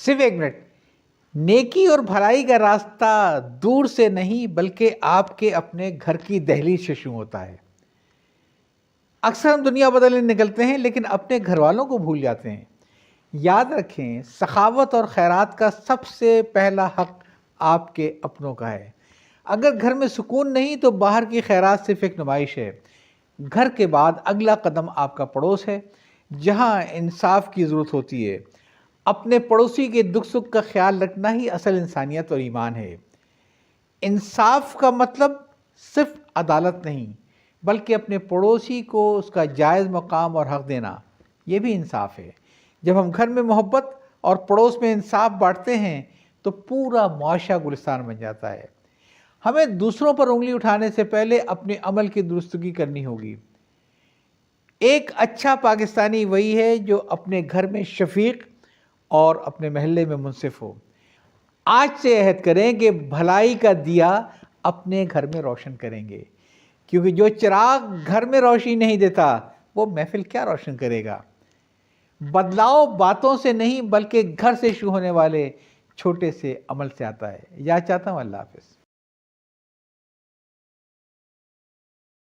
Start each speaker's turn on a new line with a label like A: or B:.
A: सिर्फ एक मिनट। नेकी और भलाई का रास्ता दूर से नहीं बल्कि आपके अपने घर की दहलीज से शुरू होता है। अक्सर हम दुनिया बदलने निकलते हैं लेकिन अपने घर वालों को भूल जाते हैं। याद रखें, सखावत और खैरात का सबसे पहला हक आपके अपनों का है। अगर घर में सुकून नहीं तो बाहर की खैरात सिर्फ एक नुमाइश है। घर के बाद अगला कदम आपका पड़ोस है, जहां इंसाफ की ज़रूरत होती है। अपने पड़ोसी के दुख सुख का ख्याल रखना ही असल इंसानियत और ईमान है। इंसाफ का मतलब सिर्फ अदालत नहीं बल्कि अपने पड़ोसी को उसका जायज़ मकाम और हक़ देना, ये भी इंसाफ है। जब हम घर में मोहब्बत और पड़ोस में इंसाफ बांटते हैं तो पूरा मुआशरा गुलिस्तान बन जाता है। हमें दूसरों पर उंगली उठाने से पहले अपने अमल की दुरुस्तगी करनी होगी। एक अच्छा पाकिस्तानी वही है जो अपने घर में शफीक और अपने महल्ले में मुनसिफ हो। आज से अहद करें कि भलाई का दिया अपने घर में रोशन करेंगे, क्योंकि जो चिराग घर में रोशनी नहीं देता वो महफिल क्या रोशन करेगा। बदलाव बातों से नहीं बल्कि घर से शुरू होने वाले छोटे से अमल से आता है। याद चाहता हूँ। अल्लाह हाफ़िज़।